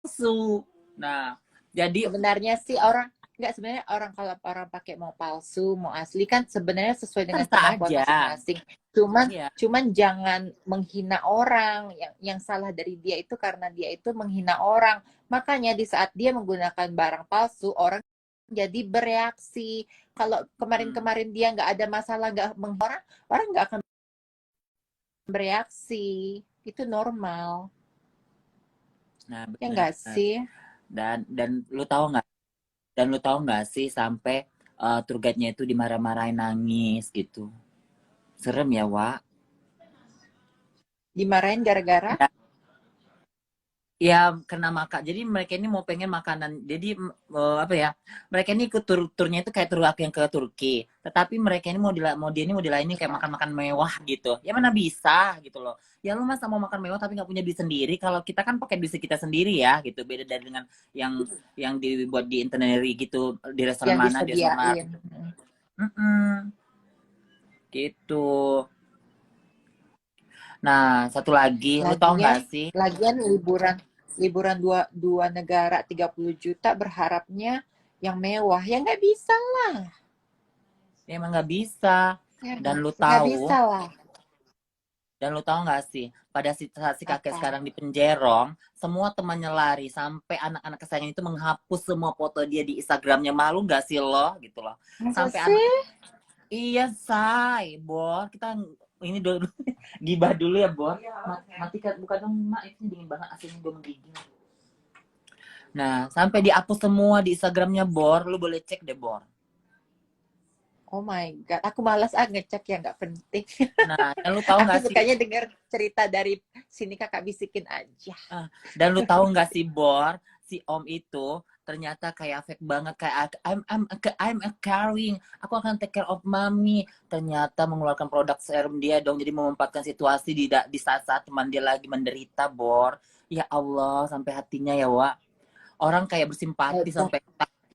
palsu. Nah, jadi Sebenarnya sih sebenarnya orang kalau orang pakai mau palsu, mau asli kan sebenarnya sesuai dengan terserah kemampuan aja. masing-masing. Cuman Iya. cuman jangan menghina orang. Yang salah dari dia itu karena dia itu menghina orang. Makanya di saat dia menggunakan barang palsu, orang jadi bereaksi. Kalau kemarin-kemarin dia nggak ada masalah, nggak menghina orang, orang nggak akan bereaksi. Itu normal. Nah, Ya benar. nggak sih? Dan lu tahu nggak? Dan lu tahu nggak sih sampai tour guide-nya itu dimarah-marahin nangis gitu. Serem ya, Wak. Dimarahin gara-gara Ya kena makan. Jadi mereka ini mau pengen makanan. Jadi apa ya? Mereka ini ikut turnya itu kayak tur yang ke Turki. Tetapi mereka ini mau dia ini mau dilayani kayak makan-makan mewah gitu. Ya mana bisa gitu loh. Ya lu masa mau makan mewah tapi nggak punya duit sendiri. Kalau kita kan pakai duit kita sendiri ya gitu. Beda dari dengan yang dibuat di itinerary gitu di restoran yang mana di restoran mana. disediain. Mm-mm, gitu. Nah, satu lagi, lu tau nggak Lagian, sih? lagian liburan liburan dua negara 30 juta berharapnya yang mewah. Ya nggak bisa lah. Ya, emang nggak bisa. Ya Dan lu nggak tahu bisa lah. Dan lu tahu nggak sih, pada saat si kakek Apa? sekarang di penjerong, semua temannya lari, sampai anak-anak kesayangan itu menghapus semua foto dia di Instagramnya. Malu nggak sih lo, gitu loh. Masa Sampai anak, sih? iya say, Bor, kita ini dulu, gibah dulu ya, Bor. Mati kan, bukan dong, Mak, itu dingin banget, aslinya gue menggigil. Nah, sampai dihapus semua di Instagramnya, Bor, lu boleh cek deh, Bor. Oh my God, aku malas ngecek yang nggak penting. Nah, dan lu tahu Aku nggak sih, sukanya dengar cerita dari sini kakak bisikin aja. Dan lu tahu nggak sih, Bor, si Om itu ternyata kayak fake banget, kayak I'm a caring, aku akan take care of mommy. Ternyata mengeluarkan produk serum dia dong, jadi memanfaatkan situasi di saat-saat teman dia lagi menderita, Bor. Ya Allah, sampai hatinya ya, Wak. Orang kayak bersimpati Hebat, sampai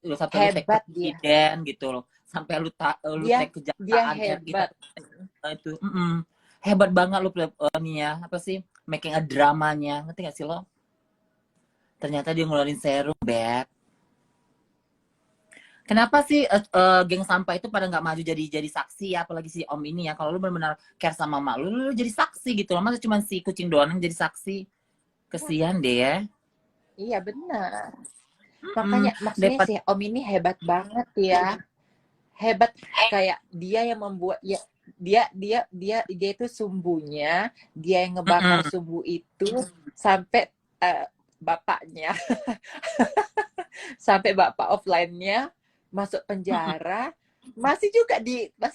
lu tag hebat dia. presiden gitu loh. Sampai lu Dia tag dia kejaksaan RI hebat. itu. Hebat banget lu nih ya, apa sih? Making a dramanya. Ngerti gak sih lo? Ternyata dia ngeluarin serum, Beb. Kenapa sih geng sampah itu pada nggak maju jadi saksi ya, apalagi si Om ini ya. Kalau lu benar-benar care sama mak lu jadi saksi gitu loh. Masa cuma si kucing doang yang jadi saksi? Kesian deh ya. Iya benar. Mm, Makanya maksudnya Dapat si Om ini hebat banget ya. Hebat kayak dia yang membuat ya dia itu sumbunya, dia yang ngebakar mm-mm. sumbu itu sampai bapaknya sampai bapak offline-nya masuk Mm-mm. penjara masih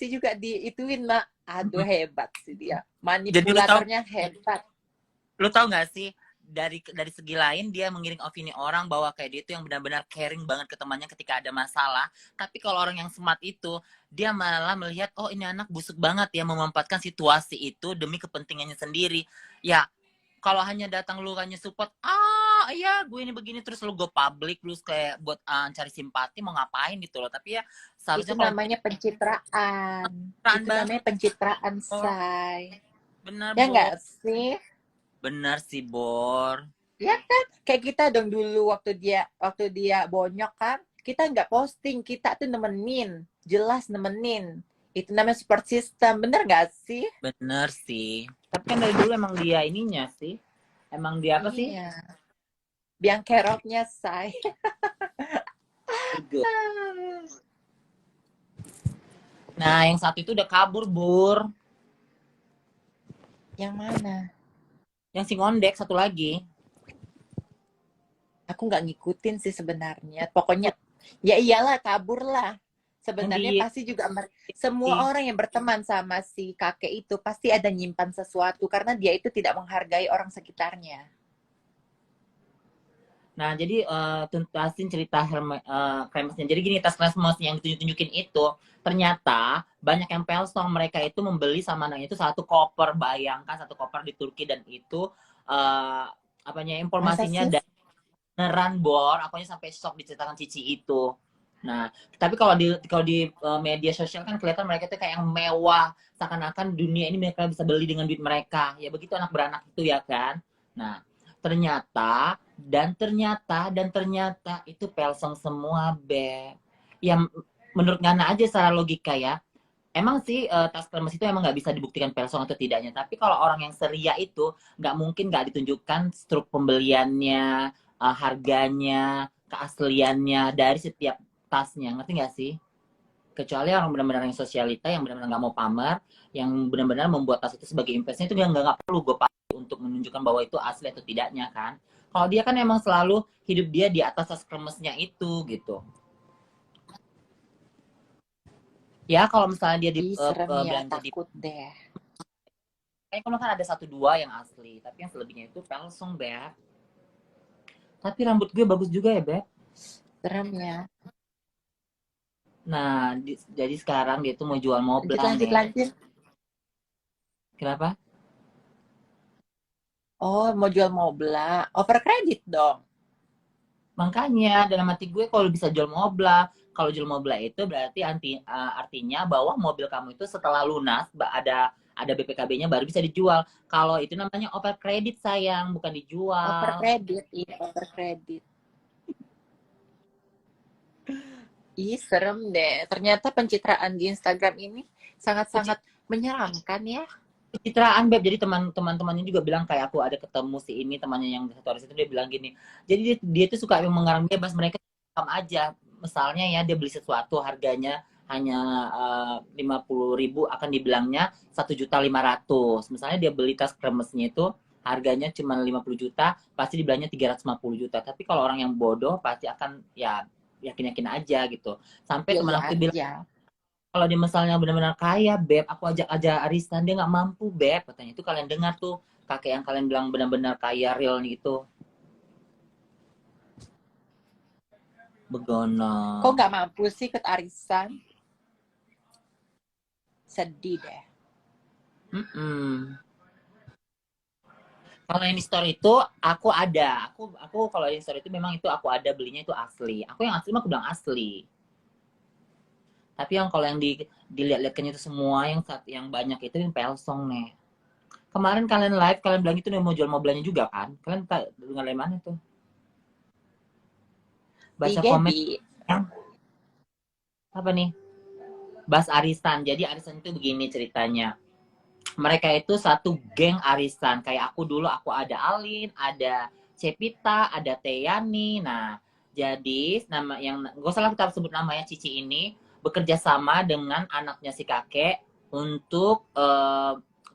juga diituin nak. Aduh Mm-mm. hebat sih dia. Jadi Manipulatornya hebat. lu tahu nggak sih, dari segi lain dia mengiring opini orang bahwa kayak dia itu yang benar-benar caring banget ke temannya ketika ada masalah. Tapi kalau orang yang smart itu dia malah melihat, oh ini anak busuk banget ya, memanfaatkan situasi itu demi kepentingannya sendiri. Ya kalau hanya datang lu hanya support, iya gue ini begini, terus lu go public lu kayak buat cari simpati, mau ngapain gitu loh. Tapi ya Itu seharusnya kalau namanya pencitraan. peran Itu banget, namanya pencitraan, Bor. say. Bener, Ya Bor. nggak sih? Bener sih, Bor. Ya kan? Kayak kita dong dulu waktu dia bonyok kan, kita nggak posting, kita tuh nemenin, jelas nemenin. Itu namanya support system, bener nggak sih? Bener sih. Tapi kan dari dulu emang dia ininya sih. Emang dia apa sih? Iya, biang keroknya, say. Ego. Nah, yang satu itu udah kabur, Bur. Yang mana? Yang si ngondek satu lagi. Aku nggak ngikutin sih sebenarnya. Pokoknya ya iyalah kabur lah. Yang Sebenarnya di pasti juga semua orang yang berteman sama si kakek itu pasti ada nyimpan sesuatu karena dia itu tidak menghargai orang sekitarnya. Nah, jadi tuntasin cerita Kremesnya. Jadi gini, tas Christmas yang ditunjuk-tunjukin itu, ternyata banyak yang pelsong. Mereka itu membeli sama anaknya itu satu koper. Bayangkan satu koper di Turki, dan itu apanya Masa informasinya sih? dan beneran, Bor. Aku sampai shock diceritakan Cici itu. Nah, tapi kalau di media sosial kan kelihatan mereka tuh kayak yang mewah, seakan-akan dunia ini mereka bisa beli dengan duit mereka. Ya begitu anak beranak itu ya kan. Nah, Ternyata itu Pelsong semua, Beb. Yang menurut Ngana aja secara logika ya, emang sih tas kremes itu emang nggak bisa dibuktikan Pelsong atau tidaknya. Tapi kalau orang yang seria itu nggak mungkin nggak ditunjukkan struk pembeliannya, harganya, keasliannya dari setiap tasnya. Ngerti nggak sih? Kecuali orang benar-benar yang sosialita, yang benar-benar nggak mau pamer, yang benar-benar membuat tas itu sebagai investasi itu nggak perlu gue pakai untuk menunjukkan bahwa itu asli atau tidaknya kan. Kalau dia kan emang selalu hidup dia di atas tas kremesnya itu gitu. Ya kalau misalnya dia di Ih, serem ya, belanja di, takut deh. kayak kalau kan ada satu dua yang asli, tapi yang selebihnya itu palsu, Beb. Tapi rambut gue bagus juga ya, Beb. Serem ya. Nah, jadi sekarang dia tuh mau jual Lanjut, Moblang, lanjut, Nek. lanjut. Kenapa? Oh, mau jual Mobla. Over kredit dong. Makanya dalam hati gue kalau bisa jual Mobla, kalau jual Mobla itu berarti artinya bahwa mobil kamu itu setelah lunas ada BPKB-nya baru bisa dijual. Kalau itu namanya over kredit sayang, bukan Over dijual. kredit, iya, over kredit. Ih, serem deh. Ternyata pencitraan di Instagram ini sangat-sangat menyeramkan ya. Pencitraan, Beb. Jadi teman-temannya juga bilang kayak aku ada ketemu si ini temannya yang satu hari itu dia bilang gini. Jadi dia tuh suka yang mengarang bebas, mereka rekam aja. Misalnya ya dia beli sesuatu harganya hanya 50.000, akan dibilangnya 1.500.000. Misalnya dia beli tas kremesnya itu harganya cuma 50 juta, pasti dibilangnya 350 juta. Tapi kalau orang yang bodoh pasti akan ya yakin-yakin aja gitu. Sampai Iya, teman iya aku bilang, aja. kalau dia misalnya benar-benar kaya, Beb, aku ajak aja arisan, dia nggak mampu, Beb. Katanya itu kalian dengar tuh, kakek yang kalian bilang benar-benar kaya real gitu. Begono. Kok nggak mampu sih ikut arisan? Sedih deh. Mm-mm. Kalau yang di store itu aku ada. Aku kalau yang di store itu memang itu aku ada, belinya itu asli. Aku yang asli mah aku bilang asli. Tapi yang kalau yang dilihat-lihatkan itu semua yang banyak itu yang Pelsong nih. Kemarin kalian live, kalian bilang itu mau jual mobilnya juga kan? Kalian dengar dari mana tuh? Di Baca komen Gaby. yang apa nih? Bas Arisan. Jadi Arisan itu begini ceritanya. Mereka itu satu geng arisan. Kayak aku dulu, aku ada Alin, ada Cepita, ada Teyani. Nah, jadi nama yang gak salah kita sebut namanya Cici ini bekerja sama dengan anaknya si kakek untuk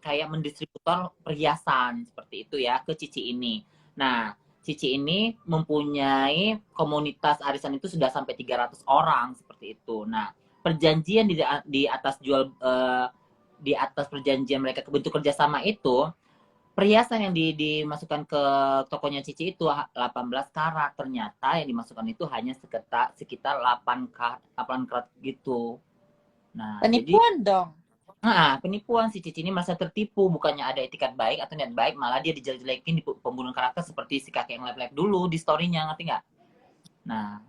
kayak mendistributor perhiasan seperti itu ya ke Cici ini. Nah, Cici ini mempunyai komunitas arisan itu sudah sampai 300 orang seperti itu. Nah, perjanjian di atas jual di atas perjanjian mereka bentuk kerjasama itu, perhiasan yang dimasukkan ke tokonya Cici itu 18 karat. Ternyata yang dimasukkan itu hanya sekitar 8 karat gitu. Nah, jadi Penipuan dong. penipuan. Si Cici ini merasa tertipu, bukannya ada etikat baik atau niat baik, malah dia dijelek-jelekin di pembunuhan karakter seperti si kakek yang live-live dulu di story-nya, ngerti nggak? Nah,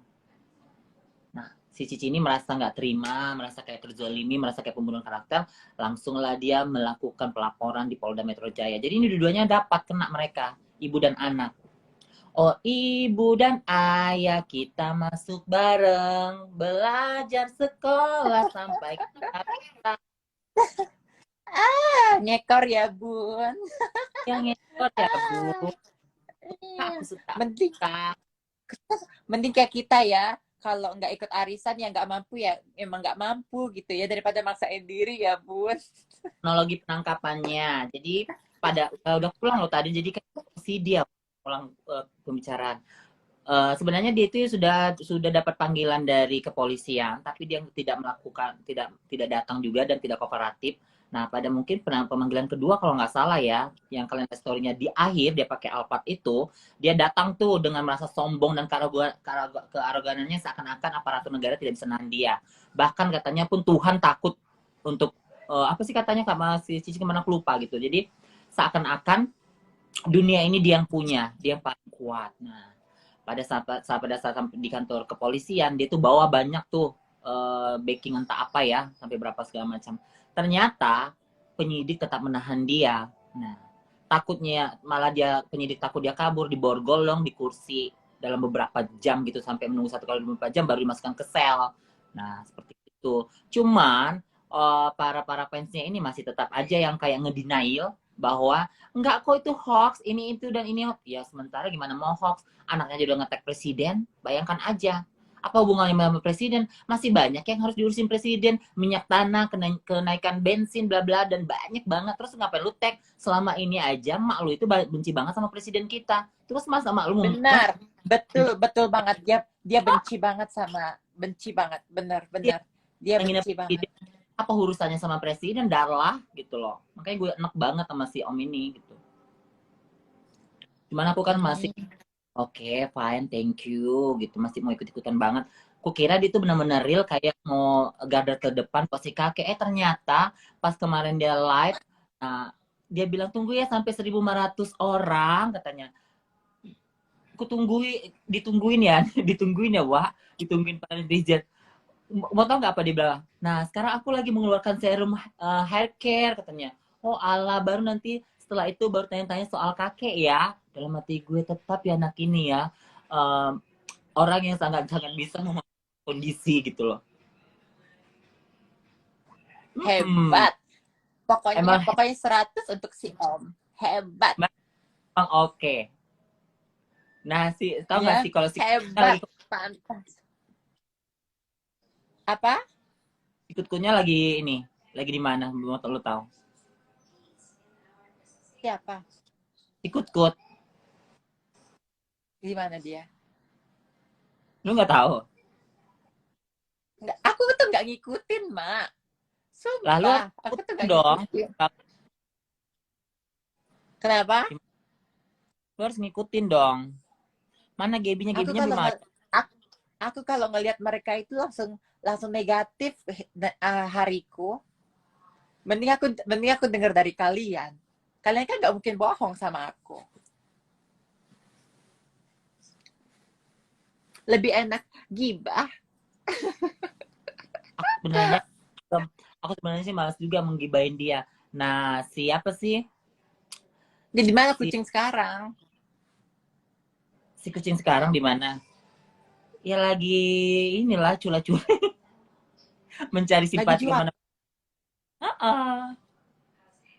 si Cici ini merasa nggak terima, merasa kayak terzolimi, merasa kayak pembunuhan karakter, langsunglah dia melakukan pelaporan di Polda Metro Jaya. Jadi ini dua-duanya dapat kena mereka, ibu dan anak. Oh ibu dan ayah kita masuk bareng, belajar sekolah sampai kita Ngekor ya, Bun. yang ngekor ya bu. Aku Iya. suka. Mending, mending kayak kita ya. Kalau nggak ikut arisan ya nggak mampu ya emang nggak mampu gitu ya daripada maksain diri ya Bun. Teknologi penangkapannya. Jadi pada udah pulang loh tadi, jadi kan si dia pulang pembicaraan. Sebenarnya dia itu sudah dapat panggilan dari kepolisian, tapi dia tidak melakukan, tidak datang juga dan tidak kooperatif. Nah, pada mungkin pemanggilan kedua kalau nggak salah ya, yang kalian lihat story-nya di akhir dia pakai Alphard itu, dia datang tuh dengan merasa sombong dan kearoganannya seakan-akan aparatur negara tidak bisa nahan dia. Bahkan katanya pun Tuhan takut untuk apa sih katanya Kak Mas Cici kemana aku lupa gitu. Jadi seakan-akan dunia ini dia yang punya, dia yang paling kuat. Nah, pada saat di kantor kepolisian dia tuh bawa banyak tuh backing entah apa ya sampai berapa segala macam. Ternyata penyidik tetap menahan dia. Nah, takutnya malah penyidik takut dia kabur, diborgol dong di kursi dalam beberapa jam gitu, sampai menunggu 1 kali 24 jam baru dimasukkan ke sel. Nah seperti itu. Cuman para fansnya ini masih tetap aja yang kayak ngedenial bahwa enggak kok itu hoax, ini itu dan ini hoax. Ya sementara gimana mau hoax, anaknya aja udah nge-tag presiden, bayangkan aja. Apa hubungannya sama presiden? Masih banyak yang harus diurusin presiden, minyak tanah, kenaikan bensin, bla bla, dan banyak banget. Terus ngapain lu tag? Selama ini aja mak lu itu benci banget sama presiden kita. Terus masa mak lu Benar, betul banget. Dia benci banget, benar. Dia ngingin benci banget. presiden, apa urusannya sama presiden, darlah gitu loh. Makanya gue enak banget sama si om ini gitu. Cuman aku kan masih oke, fine, thank you gitu, masih mau ikut-ikutan banget. Kukira dia tuh benar-benar real kayak mau garda terdepan posisi kakek. Ternyata pas kemarin dia live, nah, dia bilang tunggu ya sampai 1.500 orang katanya. Aku ditungguin ya, ditungguin ya, Wak, ditungguin Pak netizen. Mau tau nggak apa dia bilang? Nah, sekarang aku lagi mengeluarkan serum hair care katanya. Oh Allah, baru nanti setelah itu baru tanya-tanya soal kakek ya. Dalam hati gue tetap ya anak ini ya. Orang yang sangat-sangat bisa memahami kondisi gitu loh. Hebat. Emang Pokoknya 100 untuk si Om. Hebat. emang oke. Nah, tau nggak Ya, sih kalau si hebat. lagi Pantas. Apa? ikutnya lagi ini, lagi di mana? Belum lo tahu. Siapa? Ikut-kut. Di mana dia? Lu nggak tahu? Nggak, aku tuh nggak ngikutin, Mak. Lalu Sumpah, aku tuh nggak dong. ngikutin. Kenapa? Lu harus ngikutin dong. Mana Gaby-nya? Aku Gaby-nya kalau belum ada. aku kalau ngelihat mereka itu langsung negatif hariku. Mending aku dengar dari kalian. Kalian kan nggak mungkin bohong sama aku. Lebih enak gibah. Aku sebenarnya sih malas juga menggibain dia. Nah, siapa sih? Jadi mana kucing sekarang? Si kucing sekarang di mana? Ya lagi inilah cula-cula mencari Lagi simpati jual. kemana.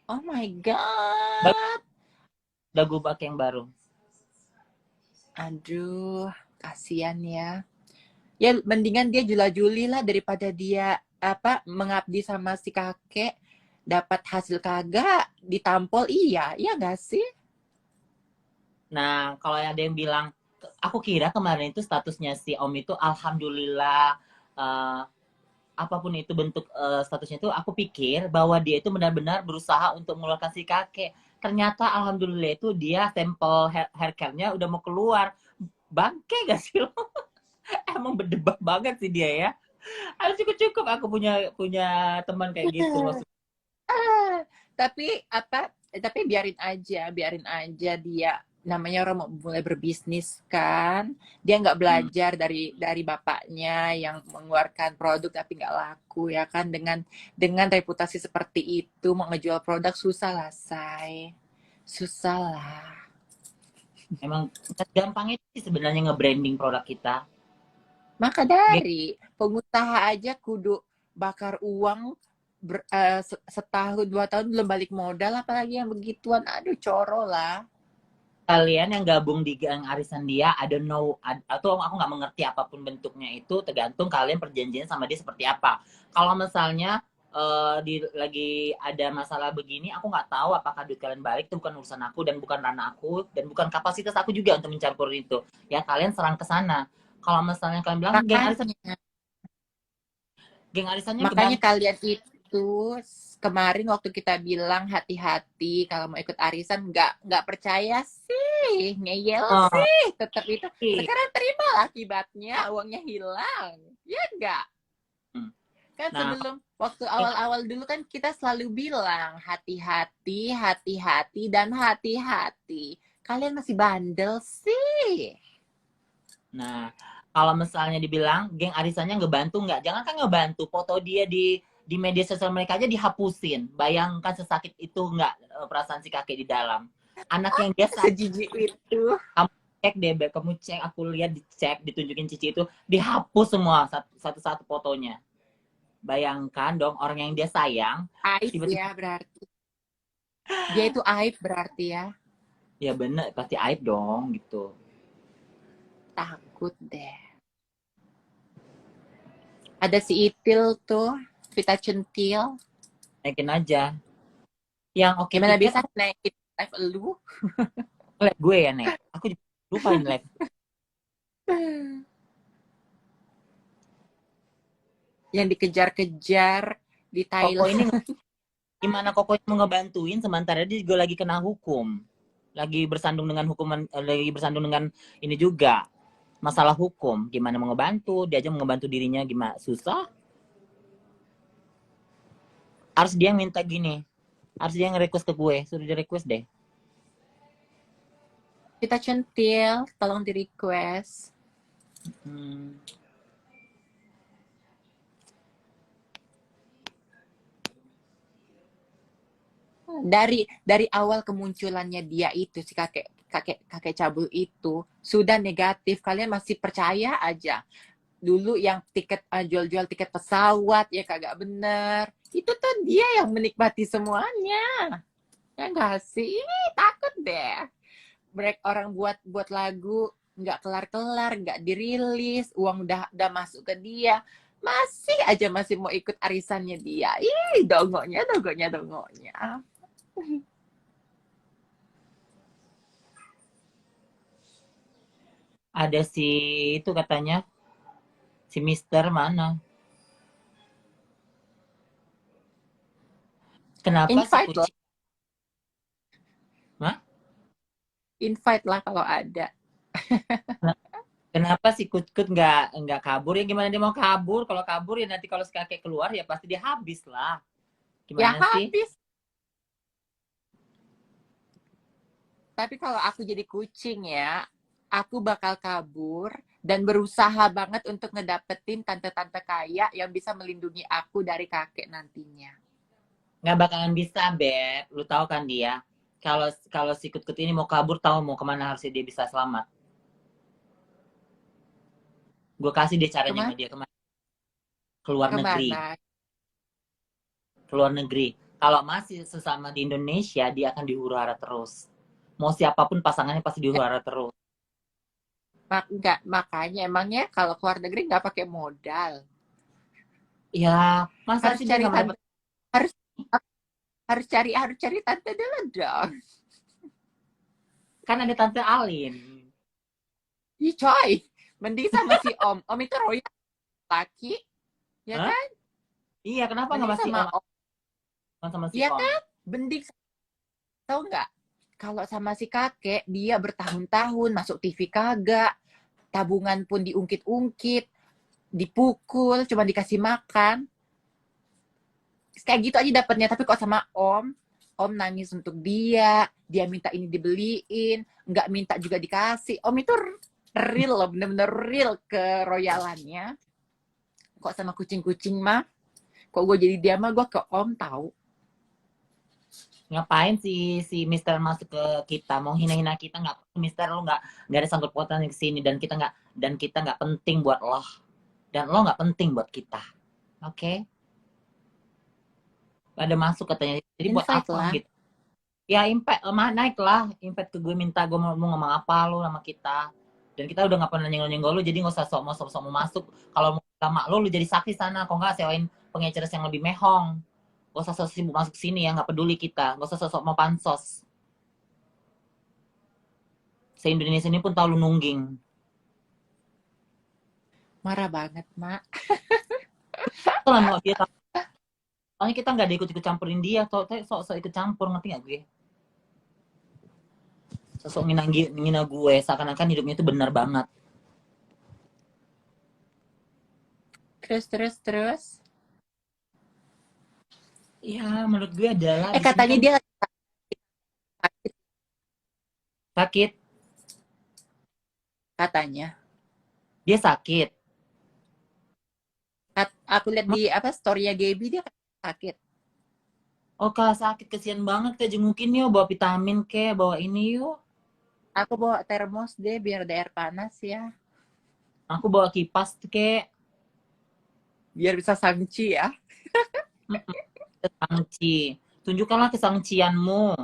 Oh my Baru god. udah gue pakai yang baru. Aduh, kasihan ya. Ya mendingan dia jula-juli lah daripada dia mengabdi sama si kakek dapat hasil kagak ditampol, iya gak sih? Nah, kalau ada yang bilang, aku kira kemarin itu statusnya si Om itu alhamdulillah, apapun itu bentuk statusnya itu, aku pikir bahwa dia itu benar-benar berusaha untuk mengeluarkan si kakek. Ternyata alhamdulillah itu dia sampel hair care-nya udah mau keluar. Bangke gak sih lo? Emang berdebak banget sih dia ya. Harus cukup-cukup aku punya teman kayak gitu maksudnya. Tapi biarin aja dia, namanya orang mau mulai berbisnis kan, dia nggak belajar dari bapaknya yang mengeluarkan produk tapi nggak laku ya kan, dengan reputasi seperti itu mau ngejual produk susah lah, susah lah. Emang gampangnya sih sebenarnya nge-branding produk kita. Maka dari pengusaha aja kudu bakar uang setahun 2 tahun belum balik modal, apalagi yang begituan, aduh coro lah. Kalian yang gabung di gang arisan dia, I don't know, atau aku nggak mengerti apapun bentuknya itu, tergantung kalian perjanjian sama dia seperti apa. Kalau misalnya lagi ada masalah begini, aku nggak tahu apakah duit kalian balik, itu bukan urusan aku dan bukan ranah aku dan bukan kapasitas aku juga untuk mencampur itu. Ya kalian serang ke sana. Kalau misalnya kalian bilang geng arisannya Makanya kalian itu kemarin waktu kita bilang hati-hati kalau mau ikut arisan, nggak percaya sih, ngeyel sih, tetap itu. Sekarang terima akibatnya, uangnya hilang, ya enggak? Kan sebelum waktu awal-awal dulu kan kita selalu bilang hati-hati, hati-hati, dan hati-hati. Kalian masih bandel sih. Nah, kalau misalnya dibilang geng arisannya ngebantu nggak? Jangan kan ngebantu, foto dia di media sosial mereka aja dihapusin. Bayangkan sesakit itu nggak perasaan si kakek di dalam. Anak yang dia Sejijik itu. cek deh, Beb. Kamu cek, aku lihat dicek, ditunjukin Cici itu, dihapus semua satu-satu fotonya. Bayangkan dong, orang yang dia sayang, Aib tiba-tiba, ya berarti. Dia itu aib berarti ya. ya bener, pasti aib dong, gitu. Takut deh. Ada si Ipil tuh, Vita Centil. Naikin aja. Yang oke Gimana tiket, bisa aku naikin live lu? live gue ya, Nek. Aku juga lupa ini live. Yang dikejar-kejar di Koko Thailand. ini gimana Koko mau ngebantuin, sementara dia juga lagi kena hukum. Lagi bersandung dengan hukuman, lagi bersandung dengan ini juga. Masalah hukum. Gimana mau ngebantu, dia aja mau ngebantu dirinya, gimana, susah. Harus dia yang minta gini. Harus dia yang request ke gue. Suruh dia request deh. Vita Centil, tolong di request. Hmm. Dari awal kemunculannya dia itu si kakek kakek kakek cabul itu sudah negatif, kalian masih percaya aja. Dulu yang tiket jual-jual tiket pesawat ya kagak bener, itu tuh dia yang menikmati semuanya, ya nggak sih? Takut deh. Mereka orang buat buat lagu nggak kelar-kelar, nggak dirilis, uang udah masuk ke dia, masih aja masih mau ikut arisannya dia. Ih, dongonya dongonya dongonya. Ada si itu katanya. Si Mister mana? Kenapa si Invite lah, kucing? Hah? invite lah kalau ada. Kenapa si Kut nggak kabur ya? Gimana dia mau kabur? Kalau kabur ya nanti kalau si kakek keluar ya pasti dia habis lah. Ya Gimana sih? habis. Tapi kalau aku jadi kucing ya, aku bakal kabur dan berusaha banget untuk ngedapetin tante-tante kaya yang bisa melindungi aku dari kakek nantinya. Nggak bakalan bisa, Beb. Lu tahu kan dia. Kalau kalau si Kut ini mau kabur, tahu mau kemana harusnya dia bisa selamat. Gue kasih dia caranya sama Kemana? dia kemana? Keluar negeri. Kemana? Keluar negeri. Kalau masih sesama di Indonesia, dia akan dihuru-hara terus. Mau siapapun pasangannya pasti dihuru-hara terus. Enggak, makanya emangnya kalau keluar negeri nggak pakai modal. Ya, masa Harus sih dia cari nggak tante, mendapat? harus harus cari tante dulu dong. Kan ada Tante Alin. Ih coy, mending sama si Om. Om itu royal laki, ya Hah? kan? Iya, kenapa nggak Mending masih sama Om Om, sama si ya Om? kan? Mending tahu nggak? Kalau sama si kakek, dia bertahun-tahun masuk TV kagak, tabungan pun diungkit-ungkit, dipukul, cuma dikasih makan. Kayak gitu aja dapatnya. Tapi kok sama Om nangis untuk dia minta ini dibeliin, nggak minta juga dikasih. Om itu real loh, bener-bener real keroyalannya. Kok sama kucing-kucing mah, kok gue jadi dia mah gue ke Om tahu. Ngapain si Mister masuk ke kita? Mau hina-hina kita nggak? Mister lo nggak ada sangkut pautan di sini dan kita nggak penting buat lo dan lo nggak penting buat kita. Oke? Okay? Ada masuk katanya. Jadi buat Invite apa lah. gitu? Ya impact naik lah. Impact ke gue minta gue mau ngomong apa lo sama kita. Dan kita udah nggak pernah nyenggol-nyenggol lo, jadi nggak usah sok mau masuk. Kalau mau sama lo jadi saksi sana. Kok nggak sewain pengecer yang lebih mehong. Gak usah sok sibuk masuk sini ya, nggak peduli kita. Gak usah sok mau pansos. Se-Indonesia ini pun tahu lu nungging. Marah banget, Mak. Soalnya mau dia tahu. Soalnya kita nggak ada ikut-ikut campurin dia. Sok ikut campur, ngerti nggak gue? Sosok ngina gue, seakan-akan hidupnya itu benar banget. Terus. Ya, menurut gue adalah di sini Katanya kan dia sakit, sakit. katanya. Dia sakit. Aku lihat di apa story-nya Gaby dia sakit. Oh, kalau sakit kesian banget kayak jengukin yuk, bawa vitamin kayak bawa ini yuk. Aku bawa termos deh biar ada air panas ya. Aku bawa kipas kayak. Biar bisa sangci ya. Kesangci. Tunjukkanlah kesangcianmu.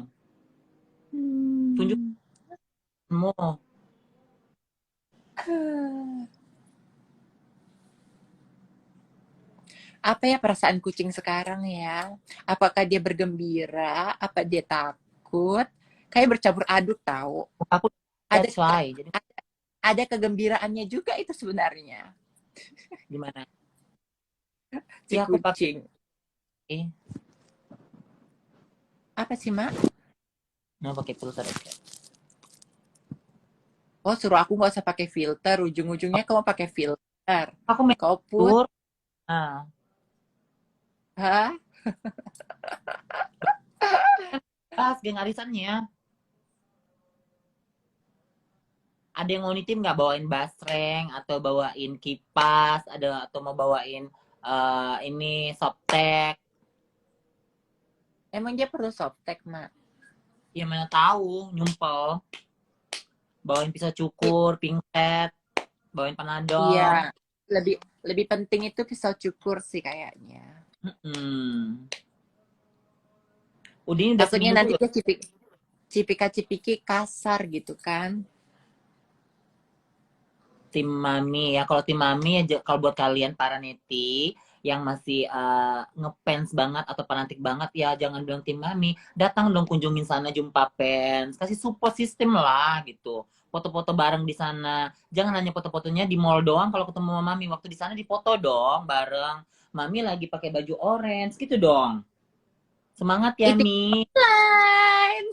Hmm. Tunjukkanmu. Apa ya perasaan kucing sekarang ya? Apakah dia bergembira? Apa dia takut? Kayak bercampur aduk tahu. Aku Ada that's why. Jadi ada kegembiraannya juga itu sebenarnya gimana? si Ya aku pakai. kucing. Apa sih, Mak? Nah, pakai filter aja. Oh, suruh aku nggak usah pakai filter. Ujung-ujungnya kamu pakai filter. Aku make Kau put, sure. Nah, hah? pas geng arisannya. Ada yang mau nitip nggak bawain basreng atau bawain kipas, ada atau mau bawain ini softtek? Emang dia perlu softtek, Mak? Ya mana tahu, nyumpel. Bawain pisau cukur, pingset, bawain panadol. Iya, lebih lebih penting itu pisau cukur sih kayaknya. Hmm. Udin udah Takutnya seminggu nanti belum? dia cipika-cipiki kasar gitu kan. Tim Mami ya. Kalau tim Mami ya, kalau buat kalian para neti yang masih ngefans banget atau fanatik banget ya jangan bilang tim Mami, datang dong kunjungin sana jumpa fans, kasih support system lah gitu. Foto-foto bareng di sana. Jangan hanya foto-fotonya di mall doang kalau ketemu sama Mami, waktu di sana dipoto dong bareng. Mami lagi pakai baju orange gitu dong. Semangat ya Itu Mi. lain.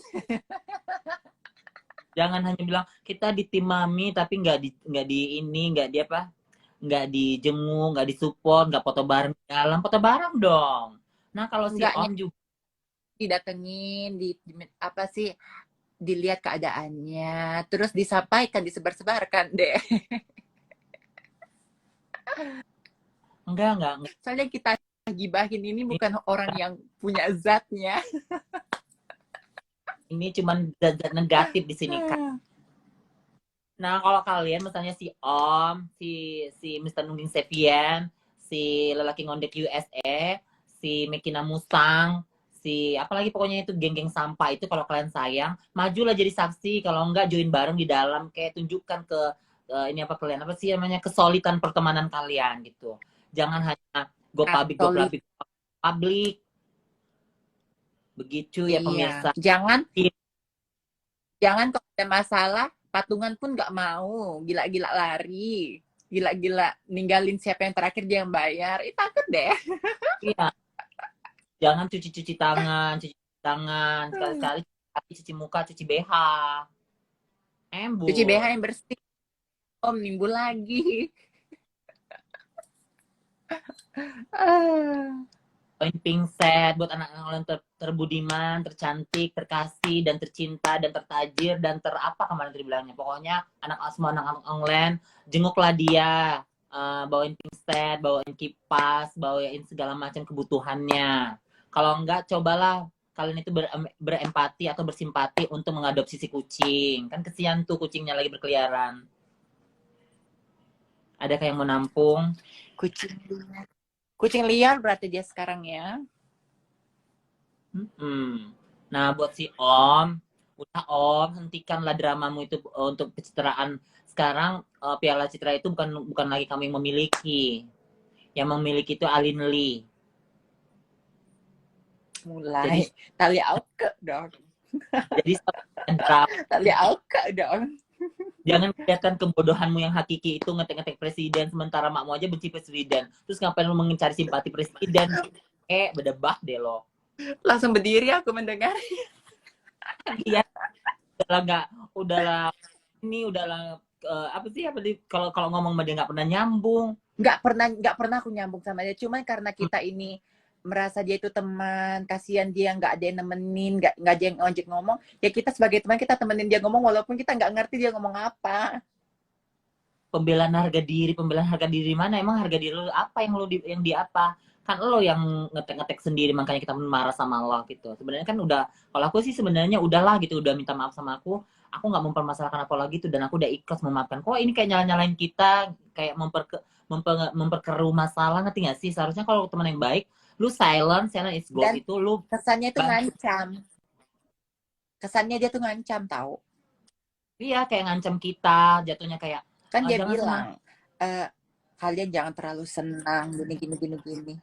Jangan hanya bilang kita di tim Mami tapi nggak di ini, nggak di apa? Nggak dijenguk, nggak disupport, nggak foto bareng di dalam, foto bareng dong. Nah kalau si Enggaknya Om juga, didatengin, apa sih? Dilihat keadaannya, terus disampaikan, disebar-sebarkan deh. enggak. Soalnya kita gibahin ini bukan orang yang punya zatnya. Ini cuman zat-zat negatif di sini Kak. Nah kalau kalian misalnya si Om, si Mister Nungging Sevian, si lelaki ngondek USA, si Mekina Musang, si apalagi pokoknya itu geng-geng sampah itu kalau kalian sayang, majulah jadi saksi. Kalau enggak join bareng di dalam, kayak tunjukkan ke ini apa kalian apa sih namanya kesolidan pertemanan kalian gitu. Jangan hanya go Katolik. public publik begitu ya Iya. pemirsa. Jangan kalau ada masalah, patungan pun nggak mau. Gila-gila lari. Gila-gila ninggalin siapa yang terakhir dia yang bayar. Takut deh. Iya, jangan cuci tangan sekali-sekali cuci muka, cuci BH. Cuci BH Embul. yang bersih. Om, nimbul lagi. Ah. Poin pingset buat anak-anak yang terbudiman, tercantik, terkasih, dan tercinta, dan tertajir, dan apa kemarin tadi bilangnya. Pokoknya semua anak-anak online, jenguklah dia. Bawain pingset, bawain kipas, bawain segala macam kebutuhannya. Kalau enggak, cobalah kalian itu berempati atau bersimpati untuk mengadopsi si kucing. Kan kesian tuh kucingnya lagi berkeliaran. Adakah yang mau nampung? Kucing liar. Kucing liar berarti dia sekarang ya. Nah, buat si Om, udah Om, hentikanlah dramamu itu untuk pencitraan. Sekarang Piala Citra itu bukan lagi kami yang memiliki. Yang memiliki itu Alin Lee. Jadi Mulai. Tali auke dong. jadi drama. Tali auke dong. Jangan kelihatan kebodohanmu yang hakiki itu ngetek-ngetek presiden sementara makmu aja benci presiden. Terus ngapain lu mencari simpati presiden? Bedebah deh lo. Langsung berdiri aku mendengar. Iya, udahlah nggak, udahlah ini udahlah apa sih apa kalau kalau ngomong sama dia nggak pernah nyambung. Nggak pernah aku nyambung sama dia. Cuman karena kita ini merasa dia itu teman, kasihan dia nggak ada yang nemenin, nggak ada yang ngojek ngomong, ya kita sebagai teman kita temenin dia ngomong walaupun kita nggak ngerti dia ngomong apa. Pembelaan harga diri mana emang harga diri lu apa yang lu yang di apa kan lo yang ngetek-ngetek sendiri makanya kita marah sama lo gitu. Sebenarnya kan udah, kalau aku sih sebenarnya udahlah gitu, udah minta maaf sama aku nggak mempermasalahkan apa lagi tuh, dan aku udah ikhlas memaafkan. Kok ini kayak nyalain kita, kayak memperkeruh masalah, ngerti gak sih? Seharusnya kalau teman yang baik, lu silent is gold, Dan itu lu kesannya itu bantu. ngancam. Kesannya dia tuh ngancam tahu. Iya, kayak ngancam kita, jatuhnya kayak Kan dia jangan senang. bilang, "Eh, kalian jangan terlalu senang gini gini gini gini."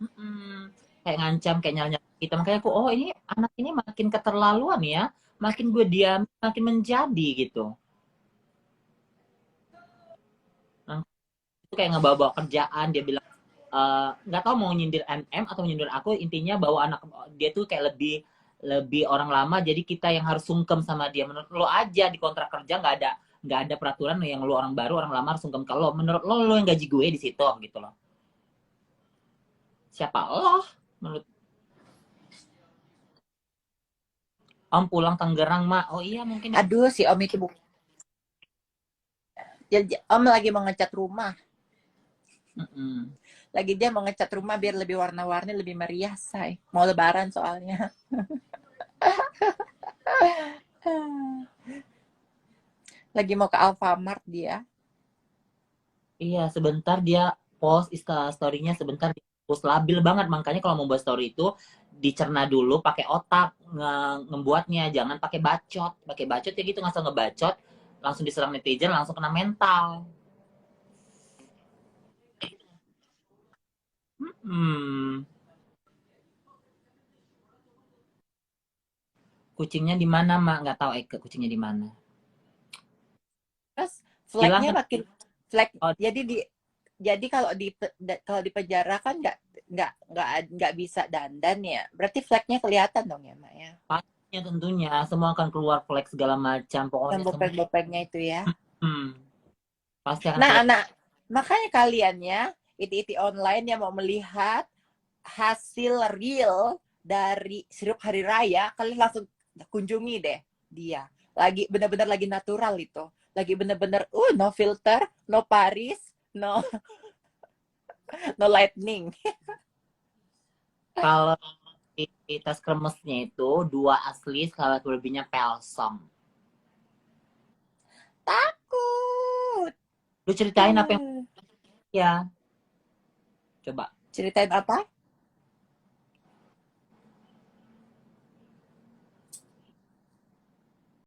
Mm-mm. Kayak ngancam, kayak nyala kita. Makanya aku, oh ini anak ini makin keterlaluan ya, makin gue diam, makin menjadi gitu. Nah, itu kayak ngebawa kerjaan, dia bilang nggak tahu mau nyindir MM atau nyindir aku, intinya bahwa anak dia tuh kayak lebih lebih orang lama, jadi kita yang harus sungkem sama dia. Menurut lo aja di kontrak kerja nggak ada peraturan yang lo orang baru, orang lama harus sungkem ke lo. Menurut lo yang gaji gue di situ gitu loh. Siapa lo? Menurut Om pulang Tangerang, Mak. Oh iya mungkin ya. Aduh, si Om itu Om lagi mau ngecat rumah. Mm-mm. Lagi dia mau ngecat rumah biar lebih warna-warni, lebih meriah, say. Mau lebaran soalnya. Lagi mau ke Alfamart dia. Iya, sebentar dia post story-nya, sebentar dia post, labil banget. Makanya kalau mau buat story itu dicerna dulu, pakai otak ngebuatnya, jangan pakai bacot. Pakai bacot ya gitu, nggak usah ngebacot, langsung diserang netizen, langsung kena mental. Hmm, kucingnya di mana, Mak? Nggak tahu Eke kucingnya di mana. Terus Hilang flagnya kan? makin flag. Oh, Jadi kalau di penjara kan nggak bisa dandan ya. Berarti flagnya kelihatan dong ya, Mak ya. pastinya tentunya semua akan keluar flag segala macam. Yang Pokoknya semua. bopeng-bopengnya itu ya. Hmm, pasti akan Nah, keluar. anak, makanya kalian ya, iti-iti online yang mau melihat hasil real dari sirup hari raya, kalian langsung kunjungi deh dia. Lagi benar-benar lagi natural itu. Lagi benar-benar no filter, no Paris, no no lightning. Kalau di tas kremesnya itu dua asli, kalau lebihnya pelsom. Takut. Lu ceritain apa yang ya, coba. Ceritain apa?